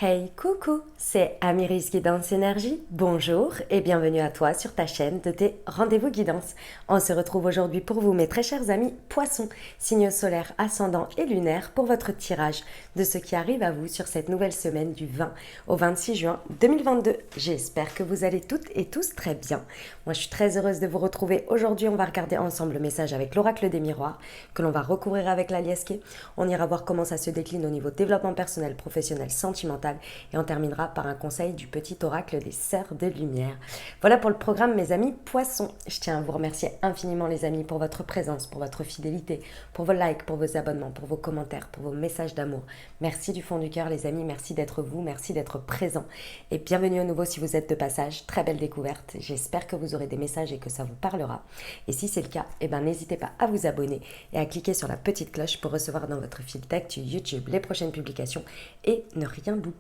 Hey, coucou, c'est Amiris Guidance Énergie. Bonjour et bienvenue à toi sur ta chaîne de tes rendez-vous guidance. On se retrouve aujourd'hui pour vous, mes très chers amis poissons, signes solaires, ascendants et lunaires, pour votre tirage de ce qui arrive à vous sur cette nouvelle semaine du 20 au 26 juin 2022. J'espère que vous allez toutes et tous très bien. Moi, je suis très heureuse de vous retrouver. Aujourd'hui, on va regarder ensemble le message avec l'oracle des miroirs que l'on va recouvrir avec la liesquée. On ira voir comment ça se décline au niveau développement personnel, professionnel, sentimental. Et on terminera par un conseil du petit oracle des sœurs de lumière. Voilà pour le programme, mes amis poissons. Je tiens à vous remercier infiniment, les amis, pour votre présence, pour votre fidélité, pour vos likes, pour vos abonnements, pour vos commentaires, pour vos messages d'amour. Merci du fond du cœur, les amis. Merci d'être vous, merci d'être présents. Et bienvenue à nouveau si vous êtes de passage. Très belle découverte. J'espère que vous aurez des messages et que ça vous parlera. Et si c'est le cas, n'hésitez pas à vous abonner et à cliquer sur la petite cloche pour recevoir dans votre fil d'actu YouTube les prochaines publications et ne rien louper.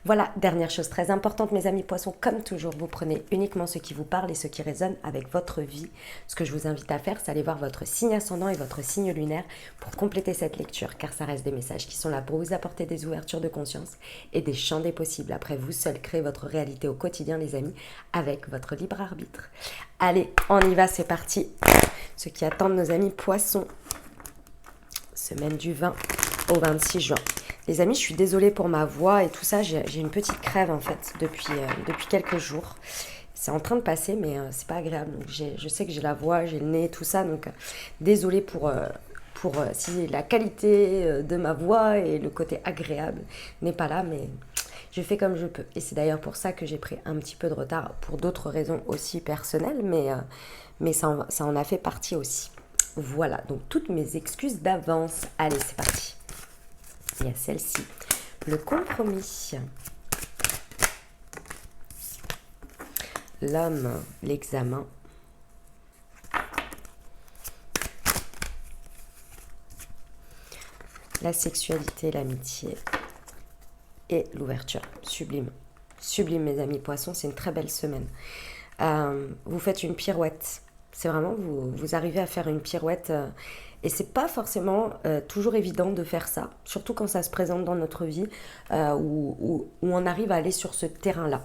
Voilà, dernière chose très importante, mes amis poissons, comme toujours, vous prenez uniquement ce qui vous parle et ce qui résonne avec votre vie. Ce que je vous invite à faire, c'est aller voir votre signe ascendant et votre signe lunaire pour compléter cette lecture, car ça reste des messages qui sont là pour vous apporter des ouvertures de conscience et des champs des possibles. Après, vous seul créez votre réalité au quotidien, les amis, avec votre libre arbitre. Allez, on y va, c'est parti. Ce qui attendent nos amis poissons, semaine du 20 au 26 juin. Les amis, je suis désolée pour ma voix et tout ça. J'ai une petite crève en fait depuis quelques jours. C'est en train de passer, mais c'est pas agréable. Donc, je sais que j'ai la voix, j'ai le nez, tout ça. Donc, désolée pour si la qualité de ma voix et le côté agréable n'est pas là, mais je fais comme je peux. Et c'est d'ailleurs pour ça que j'ai pris un petit peu de retard, pour d'autres raisons aussi personnelles, mais ça en a fait partie aussi. Voilà, donc toutes mes excuses d'avance. Allez, c'est parti. Il y a celle-ci, le compromis, l'homme, l'examen, la sexualité, l'amitié et l'ouverture. Sublime. Sublime, mes amis poissons, c'est une très belle semaine. Vous faites une pirouette. C'est vraiment, vous arrivez à faire une pirouette. Et c'est pas forcément toujours évident de faire ça, surtout quand ça se présente dans notre vie, où on arrive à aller sur ce terrain-là.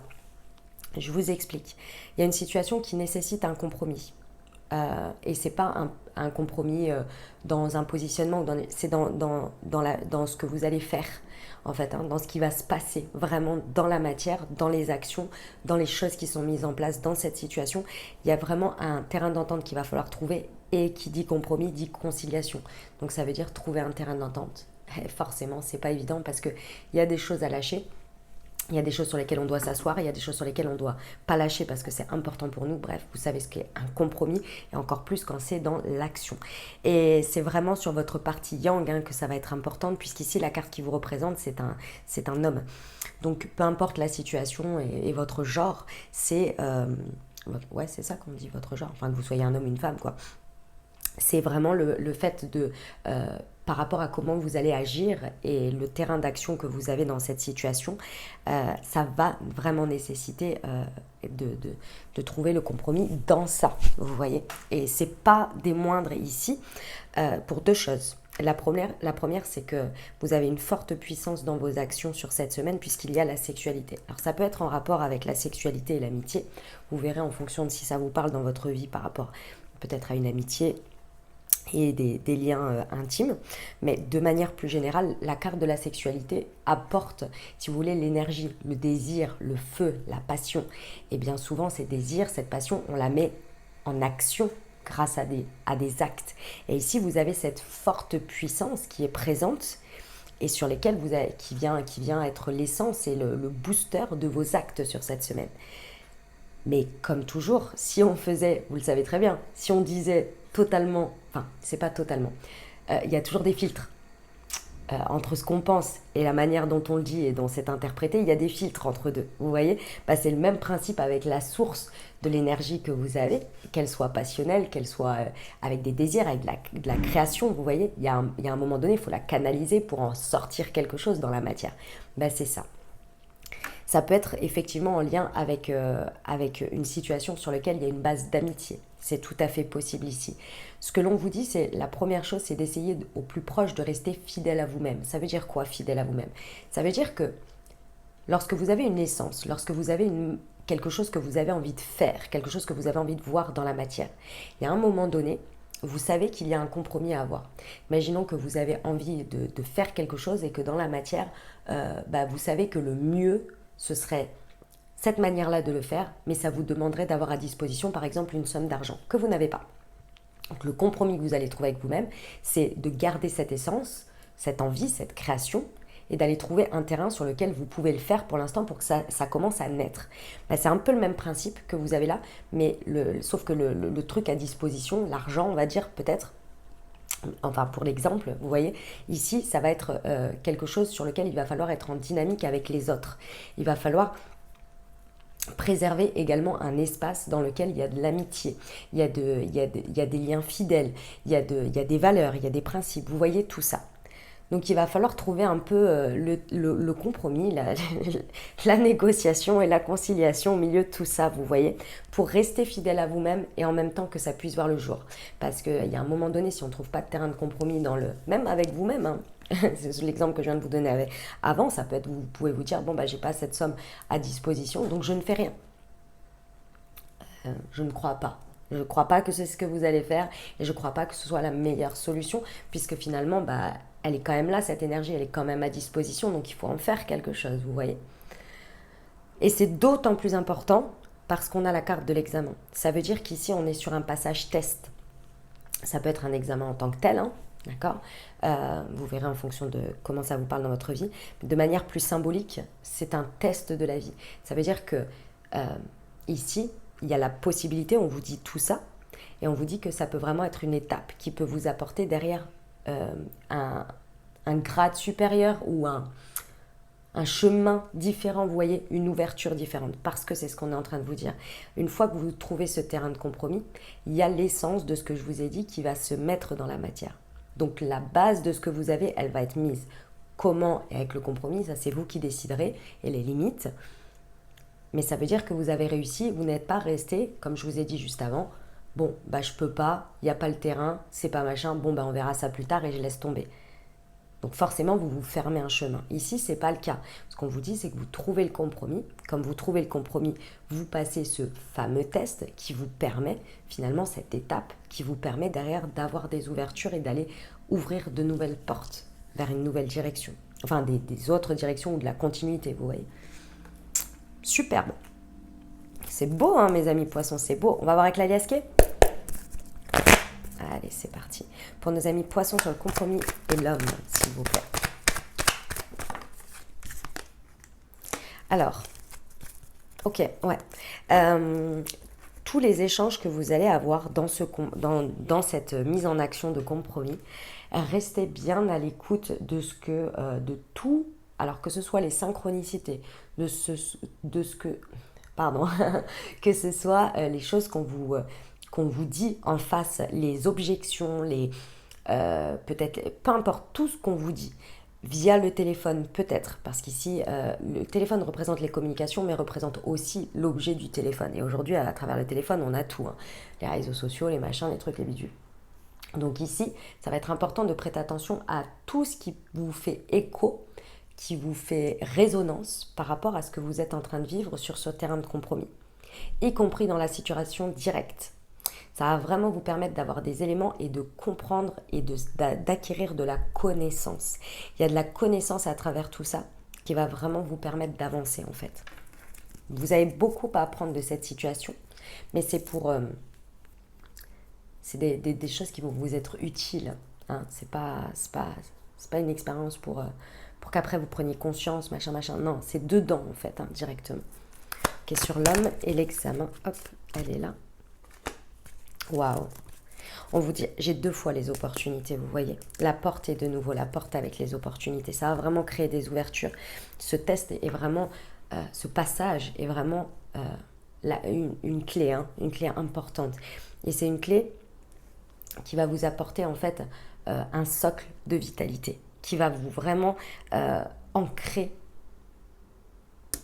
Je vous explique. Il y a une situation qui nécessite un compromis. Et c'est pas un compromis dans un positionnement, c'est dans ce que vous allez faire, en fait, hein, dans ce qui va se passer vraiment dans la matière, dans les actions, dans les choses qui sont mises en place dans cette situation. Il y a vraiment un terrain d'entente qu'il va falloir trouver, et qui dit compromis dit conciliation. Donc ça veut dire trouver un terrain d'entente. Et forcément, c'est pas évident parce qu'il y a des choses à lâcher. Il y a des choses sur lesquelles on doit s'asseoir, il y a des choses sur lesquelles on ne doit pas lâcher parce que c'est important pour nous. Bref, vous savez ce qu'est un compromis, et encore plus quand c'est dans l'action. Et c'est vraiment sur votre partie yang que ça va être important, puisqu'ici la carte qui vous représente, c'est un homme. Donc peu importe la situation et votre genre, c'est ça qu'on dit, votre genre, enfin que vous soyez un homme ou une femme, quoi. C'est vraiment le fait de, par rapport à comment vous allez agir et le terrain d'action que vous avez dans cette situation, ça va vraiment nécessiter de trouver le compromis dans ça, vous voyez. Et c'est pas des moindres ici, pour deux choses. La première, c'est que vous avez une forte puissance dans vos actions sur cette semaine, puisqu'il y a la sexualité. Alors ça peut être en rapport avec la sexualité et l'amitié. Vous verrez en fonction de si ça vous parle dans votre vie par rapport peut-être à une amitié et des liens intimes. Mais de manière plus générale, la carte de la sexualité apporte, si vous voulez, l'énergie, le désir, le feu, la passion. Et bien souvent, ces désirs, cette passion, on la met en action grâce à des actes. Et ici, vous avez cette forte puissance qui est présente et sur lesquelles qui vient être l'essence et le booster de vos actes sur cette semaine. Mais comme toujours, si on faisait, vous le savez très bien, si on disait totalement, enfin, c'est pas totalement, il y a toujours des filtres. Entre ce qu'on pense et la manière dont on le dit et dont c'est interprété, il y a des filtres entre deux. Vous voyez, c'est le même principe avec la source de l'énergie que vous avez, qu'elle soit passionnelle, qu'elle soit avec des désirs, avec de la création. Vous voyez, il y a un moment donné, il faut la canaliser pour en sortir quelque chose dans la matière. C'est ça. Ça peut être effectivement en lien avec une situation sur laquelle il y a une base d'amitié. C'est tout à fait possible ici. Ce que l'on vous dit, c'est la première chose, c'est d'essayer au plus proche de rester fidèle à vous-même. Ça veut dire quoi, fidèle à vous-même? Ça veut dire que lorsque vous avez une essence, lorsque vous avez quelque chose que vous avez envie de faire, quelque chose que vous avez envie de voir dans la matière, il y a un moment donné, vous savez qu'il y a un compromis à avoir. Imaginons que vous avez envie de faire quelque chose et que dans la matière, vous savez que le mieux, ce serait cette manière-là de le faire, mais ça vous demanderait d'avoir à disposition, par exemple, une somme d'argent que vous n'avez pas. Donc le compromis que vous allez trouver avec vous-même, c'est de garder cette essence, cette envie, cette création, et d'aller trouver un terrain sur lequel vous pouvez le faire pour l'instant pour que ça commence à naître. C'est un peu le même principe que vous avez là, mais sauf que le truc à disposition, l'argent, on va dire peut-être, enfin pour l'exemple, vous voyez, ici, ça va être quelque chose sur lequel il va falloir être en dynamique avec les autres. Il va falloir préserver également un espace dans lequel il y a de l'amitié, il y a des liens fidèles, il y a des valeurs, il y a des principes, vous voyez tout ça. Donc il va falloir trouver un peu le compromis, la négociation et la conciliation au milieu de tout ça, vous voyez, pour rester fidèle à vous-même et en même temps que ça puisse voir le jour. Parce qu'il y a un moment donné, si on ne trouve pas de terrain de compromis même avec vous-même, hein, c'est l'exemple que je viens de vous donner avant, ça peut être, vous pouvez vous dire, bon j'ai pas cette somme à disposition, donc je ne fais rien. Je ne crois pas. Je ne crois pas que c'est ce que vous allez faire et je ne crois pas que ce soit la meilleure solution puisque finalement, elle est quand même là, cette énergie, elle est quand même à disposition, donc il faut en faire quelque chose, vous voyez. Et c'est d'autant plus important parce qu'on a la carte de l'examen. Ça veut dire qu'ici, on est sur un passage test. Ça peut être un examen en tant que tel, hein, d'accord. Vous verrez en fonction de comment ça vous parle dans votre vie. De manière plus symbolique, c'est un test de la vie. Ça veut dire que ici, il y a la possibilité, on vous dit tout ça, et on vous dit que ça peut vraiment être une étape qui peut vous apporter derrière un grade supérieur ou un chemin différent, vous voyez, une ouverture différente, parce que c'est ce qu'on est en train de vous dire. Une fois que vous trouvez ce terrain de compromis, il y a l'essence de ce que je vous ai dit qui va se mettre dans la matière. Donc la base de ce que vous avez, elle va être mise. Comment et avec le compromis, ça c'est vous qui déciderez, et les limites. Mais ça veut dire que vous avez réussi, vous n'êtes pas resté, comme je vous ai dit juste avant, bon, je peux pas, il n'y a pas le terrain, c'est pas machin, on verra ça plus tard et je laisse tomber. Donc forcément, vous vous fermez un chemin. Ici, c'est pas le cas. Ce qu'on vous dit, c'est que vous trouvez le compromis. Comme vous trouvez le compromis, vous passez ce fameux test qui vous permet, finalement, cette étape qui vous permet derrière d'avoir des ouvertures et d'aller ouvrir de nouvelles portes vers une nouvelle direction. Enfin, des autres directions ou de la continuité, vous voyez. Superbe. C'est beau, hein, mes amis poissons, c'est beau. On va voir avec la Yaské. Allez, c'est parti. Pour nos amis poissons sur le compromis et l'homme, s'il vous plaît. Alors, ok, ouais. Tous les échanges que vous allez avoir dans cette mise en action de compromis, restez bien à l'écoute de de tout, alors que ce soit les synchronicités, que ce soit les choses qu'on vous dit en face, les objections, peut-être, peu importe, tout ce qu'on vous dit, via le téléphone peut-être, parce qu'ici, le téléphone représente les communications, mais représente aussi l'objet du téléphone. Et aujourd'hui, à travers le téléphone, on a tout, hein. Les réseaux sociaux, les machins, les trucs, les bidules. Donc ici, ça va être important de prêter attention à tout ce qui vous fait écho, qui vous fait résonance par rapport à ce que vous êtes en train de vivre sur ce terrain de compromis, y compris dans la situation directe. Ça va vraiment vous permettre d'avoir des éléments et de comprendre et d'acquérir de la connaissance. Il y a de la connaissance à travers tout ça qui va vraiment vous permettre d'avancer en fait. Vous avez beaucoup à apprendre de cette situation, mais c'est des choses qui vont vous être utiles. Hein. C'est pas une expérience pour qu'après vous preniez conscience, machin. Non, c'est dedans en fait, hein, directement. Ok, sur l'homme et l'examen. Hop, elle est là. Waouh. On vous dit, j'ai 2 fois les opportunités, vous voyez. La porte est de nouveau la porte avec les opportunités. Ça va vraiment créer des ouvertures. Ce test est vraiment, ce passage est vraiment une clé, hein, une clé importante. Et c'est une clé qui va vous apporter en fait un socle de vitalité, qui va vous vraiment ancrer,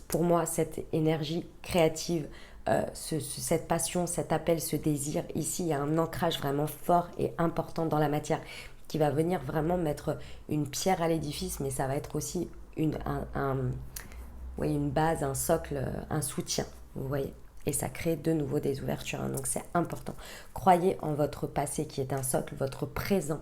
pour moi, cette énergie créative, cette passion, cet appel, ce désir. Ici, il y a un ancrage vraiment fort et important dans la matière qui va venir vraiment mettre une pierre à l'édifice, mais ça va être aussi voyez, une base, un socle, un soutien, vous voyez. Et ça crée de nouveau des ouvertures, hein, donc c'est important. Croyez en votre passé qui est un socle, votre présent.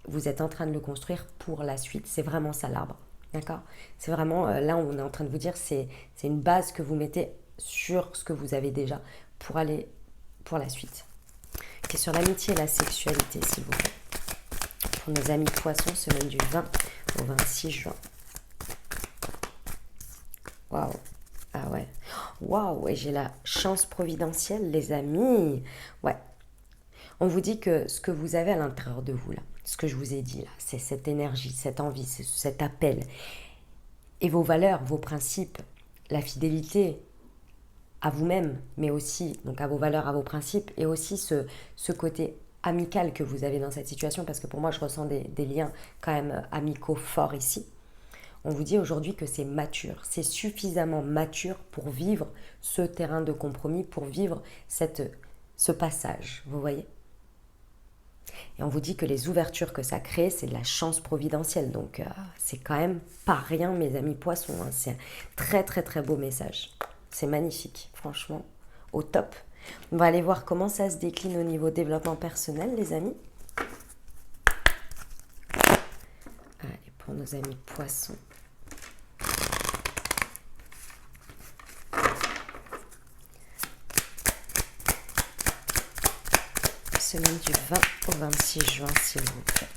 Vous êtes en train de le construire pour la suite. C'est vraiment ça l'arbre, d'accord? C'est vraiment, là on est en train de vous dire, c'est une base que vous mettez sur ce que vous avez déjà pour aller pour la suite. C'est sur l'amitié et la sexualité, s'il vous plaît. Pour nos amis poissons, semaine du 20 au 26 juin. Waouh! Ah ouais. Waouh! Ouais, j'ai la chance providentielle, les amis. Ouais. On vous dit que ce que vous avez à l'intérieur de vous, là, ce que je vous ai dit, là, c'est cette énergie, cette envie, cet appel. Et vos valeurs, vos principes, la fidélité à vous-même, mais aussi donc à vos valeurs, à vos principes, et aussi ce côté amical que vous avez dans cette situation, parce que pour moi, je ressens des liens quand même amicaux forts ici. On vous dit aujourd'hui que c'est mature, c'est suffisamment mature pour vivre ce terrain de compromis, pour vivre ce passage, vous voyez. Et on vous dit que les ouvertures que ça crée, c'est de la chance providentielle. Donc c'est quand même pas rien, mes amis poissons, hein. C'est un très très très beau message. C'est magnifique, franchement, au top. On va aller voir comment ça se décline au niveau développement personnel, les amis. Allez, pour nos amis poissons. Semaine du 20 au 26 juin, s'il vous plaît.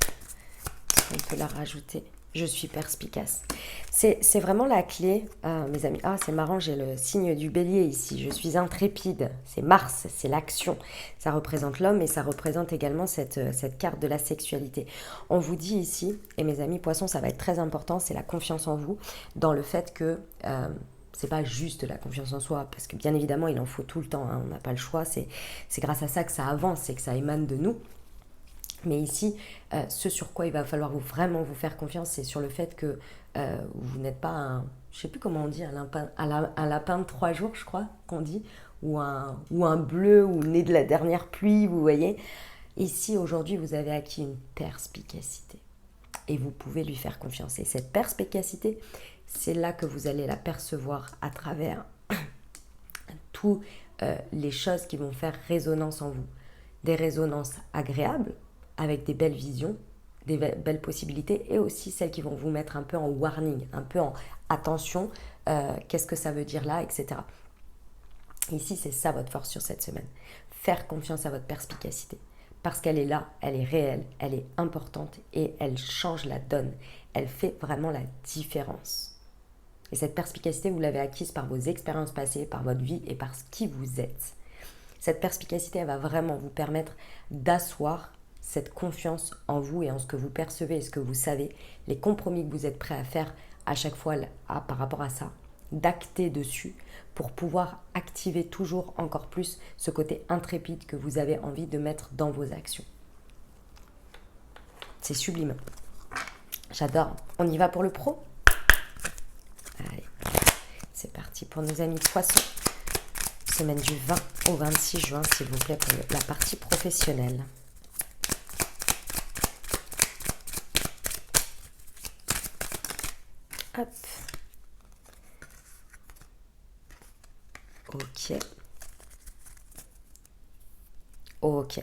On peut la rajouter. Je suis perspicace. C'est vraiment la clé, mes amis. Ah, c'est marrant, j'ai le signe du bélier ici. Je suis intrépide. C'est Mars, c'est l'action. Ça représente l'homme et ça représente également cette carte de la sexualité. On vous dit ici, et mes amis poissons, ça va être très important, c'est la confiance en vous, dans le fait que c'est pas juste la confiance en soi, parce que bien évidemment, il en faut tout le temps, hein, on n'a pas le choix. C'est grâce à ça que ça avance et que ça émane de nous. Mais ici, ce sur quoi il va falloir vraiment vous faire confiance, c'est sur le fait que vous n'êtes pas un, je ne sais plus comment on dit, un lapin de 3 jours, je crois qu'on dit, ou un bleu, ou né de la dernière pluie, vous voyez. Ici, aujourd'hui, vous avez acquis une perspicacité. Et vous pouvez lui faire confiance. Et cette perspicacité, c'est là que vous allez la percevoir à travers toutes les choses qui vont faire résonance en vous. Des résonances agréables, avec des belles visions, des belles possibilités, et aussi celles qui vont vous mettre un peu en warning, un peu en attention, qu'est-ce que ça veut dire là, etc. Ici, c'est ça votre force sur cette semaine. Faire confiance à votre perspicacité. Parce qu'elle est là, elle est réelle, elle est importante et elle change la donne. Elle fait vraiment la différence. Et cette perspicacité, vous l'avez acquise par vos expériences passées, par votre vie et par qui vous êtes. Cette perspicacité, elle va vraiment vous permettre d'asseoir cette confiance en vous et en ce que vous percevez et ce que vous savez, les compromis que vous êtes prêts à faire à chaque fois par rapport à ça, d'acter dessus pour pouvoir activer toujours encore plus ce côté intrépide que vous avez envie de mettre dans vos actions. C'est sublime. J'adore. On y va pour le pro ? Allez, c'est parti pour nos amis poissons. Semaine du 20 au 26 juin, s'il vous plaît, pour la partie professionnelle. Hop. Ok. Ok.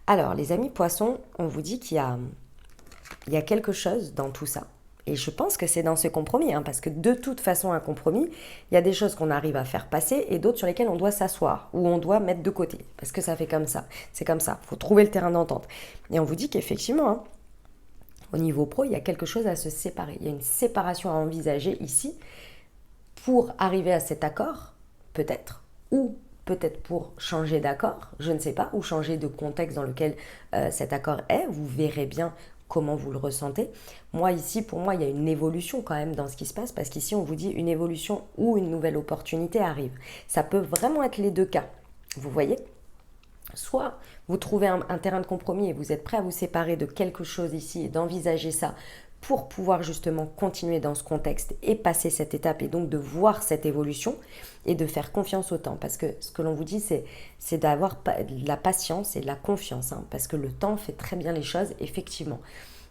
Alors, les amis poissons, on vous dit qu'il y a quelque chose dans tout ça. Et je pense que c'est dans ce compromis, hein, parce que de toute façon, un compromis, il y a des choses qu'on arrive à faire passer et d'autres sur lesquelles on doit s'asseoir ou on doit mettre de côté, parce que ça fait comme ça. C'est comme ça. Il faut trouver le terrain d'entente. Et on vous dit qu'effectivement, hein, au niveau pro, il y a quelque chose à se séparer. Il y a une séparation à envisager ici pour arriver à cet accord, peut-être, ou peut-être pour changer d'accord, je ne sais pas, ou changer de contexte dans lequel cet accord est. Vous verrez bien comment vous le ressentez. Moi, ici, pour moi, il y a une évolution quand même dans ce qui se passe, parce qu'ici, on vous dit une évolution ou une nouvelle opportunité arrive. Ça peut vraiment être les deux cas, vous voyez ? Soit vous trouvez un terrain de compromis et vous êtes prêt à vous séparer de quelque chose ici et d'envisager ça pour pouvoir justement continuer dans ce contexte et passer cette étape et donc de voir cette évolution et de faire confiance au temps. Parce que ce que l'on vous dit, c'est d'avoir de la patience et de la confiance, hein, parce que le temps fait très bien les choses, effectivement.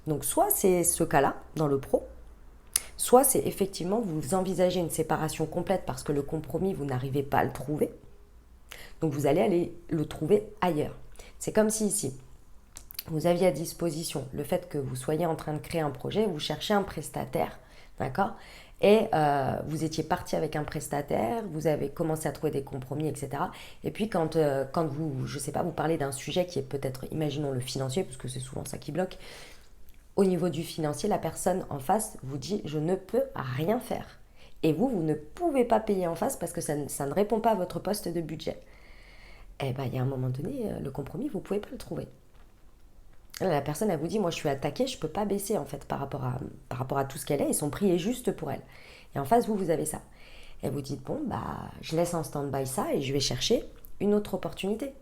Donc soit c'est ce cas-là dans le pro, Soit c'est effectivement, vous envisagez une séparation complète parce que le compromis, vous n'arrivez pas à le trouver. Donc vous allez aller le trouver ailleurs. C'est comme si ici, vous aviez à disposition le fait que vous soyez en train de créer un projet, vous cherchez un prestataire, d'accord? Et vous étiez parti avec un prestataire, vous avez commencé à trouver des compromis, etc. Et puis quand vous, je sais pas, vous parlez d'un sujet qui est peut-être, imaginons le financier, parce que c'est souvent ça qui bloque, au niveau du financier, la personne en face vous dit je ne peux rien faire. Et vous, vous ne pouvez pas payer en face parce que ça ne répond pas à votre poste de budget. Eh bien, il y a un moment donné, le compromis, vous ne pouvez pas le trouver. La personne, elle vous dit, moi je suis attaquée, je ne peux pas baisser en fait par rapport à tout ce qu'elle est, et son prix est juste pour elle. Et en face, vous avez ça. Et vous dites, bon, bah, je laisse en stand-by ça et je vais chercher une autre opportunité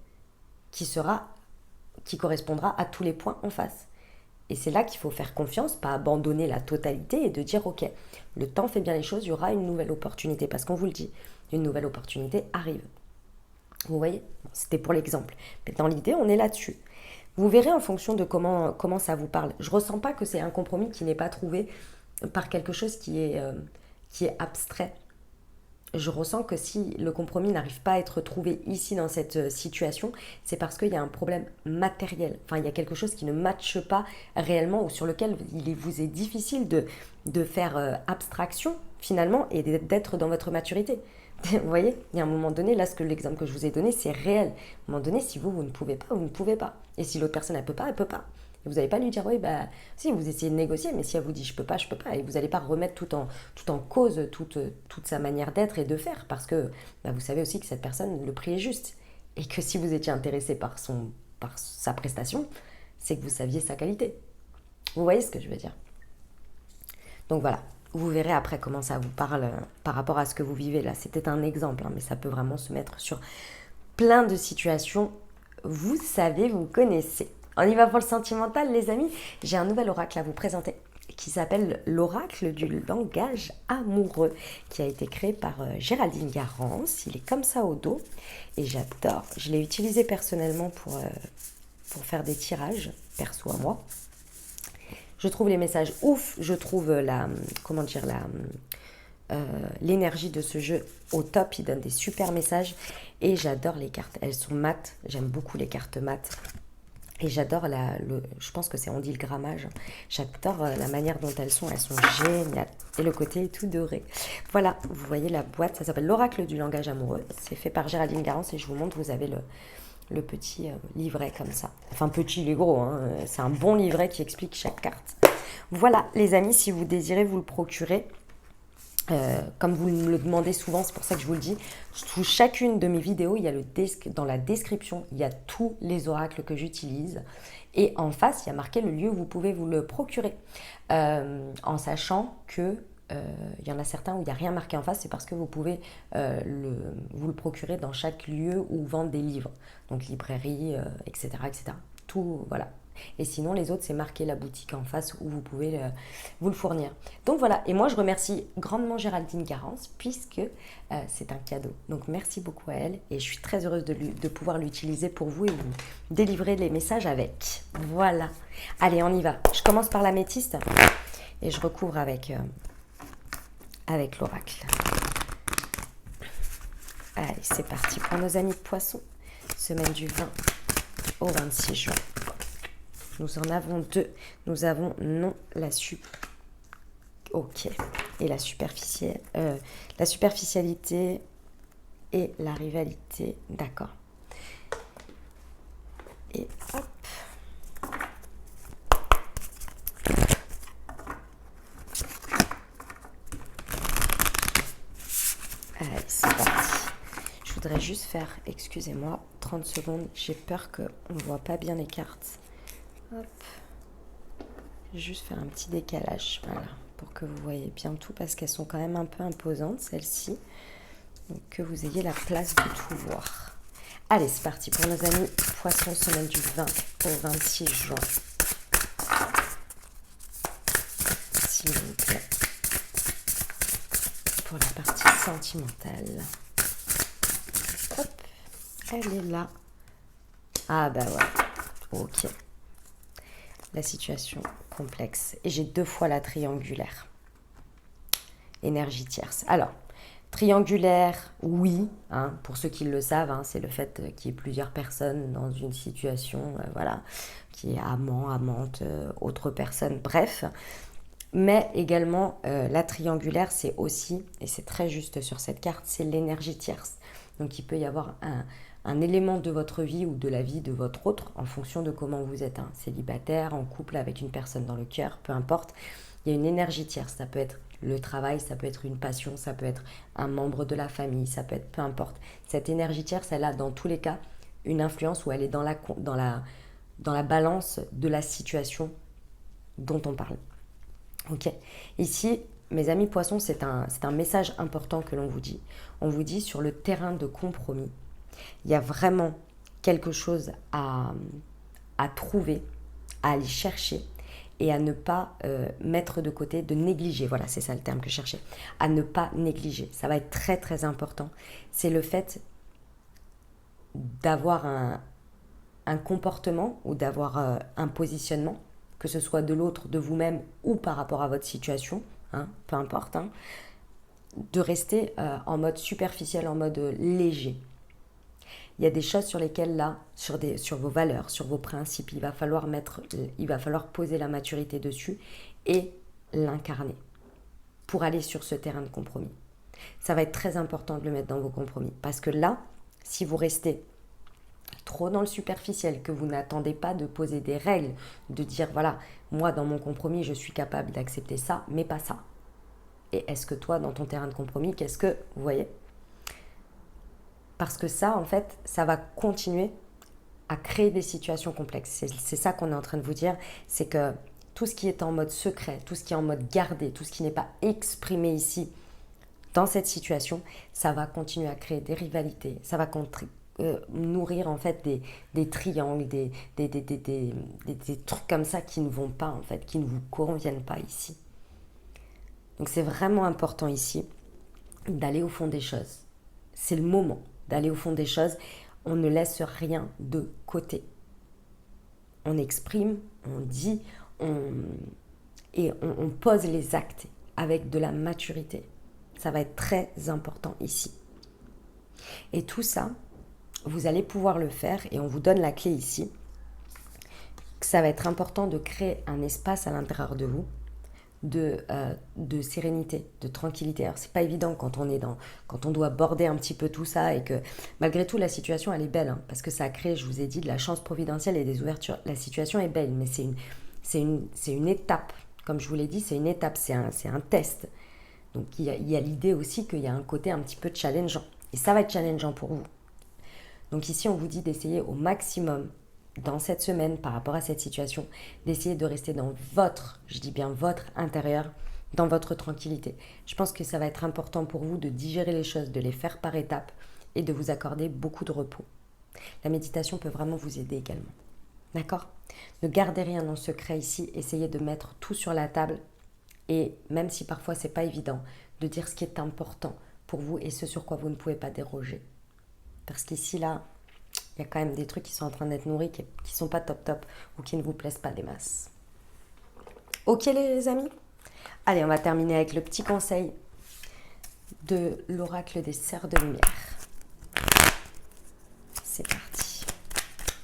qui correspondra à tous les points en face. Et c'est là qu'il faut faire confiance, pas abandonner la totalité et de dire, ok, le temps fait bien les choses, il y aura une nouvelle opportunité, parce qu'on vous le dit, une nouvelle opportunité arrive. Vous voyez, c'était pour l'exemple. Mais dans l'idée, on est là-dessus. Vous verrez en fonction de comment ça vous parle. Je ne ressens pas que c'est un compromis qui n'est pas trouvé par quelque chose qui est abstrait. Je ressens que si le compromis n'arrive pas à être trouvé ici dans cette situation, c'est parce qu'il y a un problème matériel. Enfin, il y a quelque chose qui ne matche pas réellement ou sur lequel il vous est difficile de faire abstraction finalement et d'être dans votre maturité. Vous voyez, il y a un moment donné, là, l'exemple que je vous ai donné, c'est réel. À un moment donné, si vous ne pouvez pas, vous ne pouvez pas. Et si l'autre personne, elle peut pas, elle peut pas. Et vous n'allez pas lui dire, oui, bah, si, vous essayez de négocier, mais si elle vous dit, je peux pas, je peux pas. Et vous n'allez pas remettre tout en cause toute sa manière d'être et de faire. Parce que bah, vous savez aussi que cette personne, le prix est juste. Et que si vous étiez intéressé par sa prestation, c'est que vous saviez sa qualité. Vous voyez ce que je veux dire? Donc voilà. Vous verrez après comment ça vous parle par rapport à ce que vous vivez là. C'était un exemple, hein, mais ça peut vraiment se mettre sur plein de situations. Vous savez, vous connaissez. On y va pour le sentimental, les amis. J'ai un nouvel oracle à vous présenter qui s'appelle l'oracle du langage amoureux, qui a été créé par Géraldine Garance. Il est comme ça au dos et j'adore. Je l'ai utilisé personnellement pour faire des tirages, perso à moi. Je trouve les messages ouf, je trouve l'énergie de ce jeu au top, il donne des super messages et j'adore les cartes, elles sont mates, j'aime beaucoup les cartes mates et j'adore je pense que on dit le grammage, j'adore la manière dont elles sont géniales et le côté est tout doré. Voilà, vous voyez la boîte, ça s'appelle l'oracle du langage amoureux, c'est fait par Géraldine Garance et je vous montre, vous avez le petit livret comme ça. Enfin petit, il est gros, hein. C'est un bon livret qui explique chaque carte. Voilà les amis, si vous désirez vous le procurer, comme vous me le demandez souvent, c'est pour ça que je vous le dis, sous chacune de mes vidéos, il y a dans la description, il y a tous les oracles que j'utilise. Et en face, il y a marqué le lieu où vous pouvez vous le procurer. En sachant que il y en a certains où il n'y a rien marqué en face, c'est parce que vous pouvez vous le procurer dans chaque lieu où vendent des livres, donc librairie, etc., etc. Tout, voilà. Et sinon, les autres, c'est marqué la boutique en face où vous pouvez vous le fournir. Donc voilà, et moi, je remercie grandement Géraldine Garance, puisque c'est un cadeau. Donc merci beaucoup à elle, et je suis très heureuse de pouvoir l'utiliser pour vous et vous délivrer les messages avec. Voilà. Allez, on y va. Je commence par l'améthyste, et je recouvre avec l'oracle. Allez, c'est parti pour nos amis de Poissons. Semaine du 20 au 26 juin. Nous en avons deux. Nous avons non, la Ok. Et la superficialité et la rivalité. D'accord. Et hop. Allez, c'est parti. Je voudrais juste faire, excusez-moi, 30 secondes. J'ai peur qu'on ne voit pas bien les cartes. Hop. Juste faire un petit décalage, voilà, pour que vous voyez bien tout, parce qu'elles sont quand même un peu imposantes, celles-ci. Donc que vous ayez la place de tout voir. Allez, c'est parti pour nos amis Poissons, semaine du 20 au 26 juin. S'il vous plaît. Pour la partie sentimentale. Hop, elle est là. Ah bah ouais, ok. La situation complexe. Et j'ai 2 fois la triangulaire. énergie tierce. Alors, triangulaire, oui, hein, pour ceux qui le savent, hein, c'est le fait qu'il y ait plusieurs personnes dans une situation, voilà, qui est amant, amante, autre personne, bref. Mais également, la triangulaire, c'est aussi, et c'est très juste sur cette carte, c'est l'énergie tierce. Donc il peut y avoir un élément de votre vie ou de la vie de votre autre en fonction de comment vous êtes, hein, célibataire, en couple avec une personne dans le cœur, peu importe. Il y a une énergie tierce, ça peut être le travail, ça peut être une passion, ça peut être un membre de la famille, ça peut être peu importe. Cette énergie tierce, elle a dans tous les cas une influence où elle est dans la balance de la situation dont on parle. Ok. Ici, mes amis poissons, c'est un message important que l'on vous dit. On vous dit sur le terrain de compromis, il y a vraiment quelque chose à trouver, à aller chercher et à ne pas mettre de côté, de négliger. Voilà, c'est ça le terme que je cherchais. À ne pas négliger. Ça va être très très important. C'est le fait d'avoir un comportement ou d'avoir un positionnement, que ce soit de l'autre, de vous-même ou par rapport à votre situation, hein, peu importe, hein, de rester en mode superficiel, en mode léger. Il y a des choses sur lesquelles là, sur vos valeurs, sur vos principes, il va falloir poser la maturité dessus et l'incarner pour aller sur ce terrain de compromis. Ça va être très important de le mettre dans vos compromis parce que là, si vous restez trop dans le superficiel, que vous n'attendez pas de poser des règles, de dire voilà, moi dans mon compromis, je suis capable d'accepter ça, mais pas ça. Et est-ce que toi, dans ton terrain de compromis, qu'est-ce que vous voyez? Parce que ça, en fait, ça va continuer à créer des situations complexes. C'est ça qu'on est en train de vous dire, c'est que tout ce qui est en mode secret, tout ce qui est en mode gardé, tout ce qui n'est pas exprimé ici, dans cette situation, ça va continuer à créer des rivalités, ça va nourrir en fait des triangles, des trucs comme ça qui ne vont pas en fait, qui ne vous conviennent pas ici. Donc c'est vraiment important ici d'aller au fond des choses. C'est le moment d'aller au fond des choses. On ne laisse rien de côté. On exprime, on dit, on pose les actes avec de la maturité. Ça va être très important ici. Et tout ça, vous allez pouvoir le faire et on vous donne la clé ici. Ça va être important de créer un espace à l'intérieur de vous de sérénité, de tranquillité. Alors c'est pas évident quand on doit border un petit peu tout ça et que malgré tout la situation elle est belle, hein, parce que ça a créé, je vous ai dit, de la chance providentielle et des ouvertures. La situation est belle, mais c'est une étape. Comme je vous l'ai dit, c'est une étape, c'est un test. Donc il y a l'idée aussi qu'il y a un côté un petit peu challengeant. Et ça va être challengeant pour vous. Donc ici, on vous dit d'essayer au maximum, dans cette semaine, par rapport à cette situation, d'essayer de rester dans votre, je dis bien votre intérieur, dans votre tranquillité. Je pense que ça va être important pour vous de digérer les choses, de les faire par étapes et de vous accorder beaucoup de repos. La méditation peut vraiment vous aider également. D'accord? Ne gardez rien en secret ici, essayez de mettre tout sur la table et même si parfois c'est pas évident, de dire ce qui est important pour vous et ce sur quoi vous ne pouvez pas déroger. Parce qu'ici, là, il y a quand même des trucs qui sont en train d'être nourris, qui ne sont pas top ou qui ne vous plaisent pas des masses. Ok les amis? Allez, on va terminer avec le petit conseil de l'oracle des cerfs de lumière. C'est parti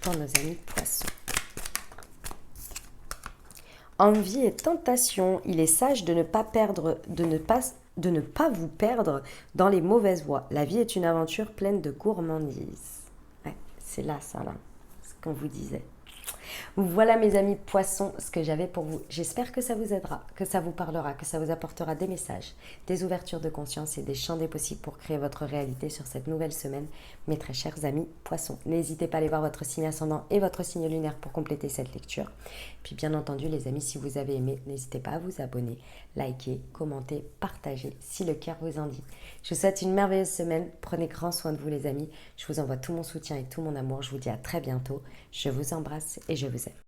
pour nos amis poissons. Envie et tentation, il est sage de ne pas vous perdre dans les mauvaises voies. La vie est une aventure pleine de gourmandise. Ouais, c'est là, ça, là, ce qu'on vous disait. Voilà mes amis poissons, ce que j'avais pour vous. J'espère que ça vous aidera, que ça vous parlera, que ça vous apportera des messages, des ouvertures de conscience et des champs des possibles pour créer votre réalité sur cette nouvelle semaine, mes très chers amis poissons. N'hésitez pas à aller voir votre signe ascendant et votre signe lunaire pour compléter cette lecture. Puis bien entendu les amis, si vous avez aimé, n'hésitez pas à vous abonner, liker, commenter, partager si le cœur vous en dit. Je vous souhaite une merveilleuse semaine, prenez grand soin de vous les amis, je vous envoie tout mon soutien et tout mon amour, je vous dis à très bientôt, je vous embrasse et je vous aime.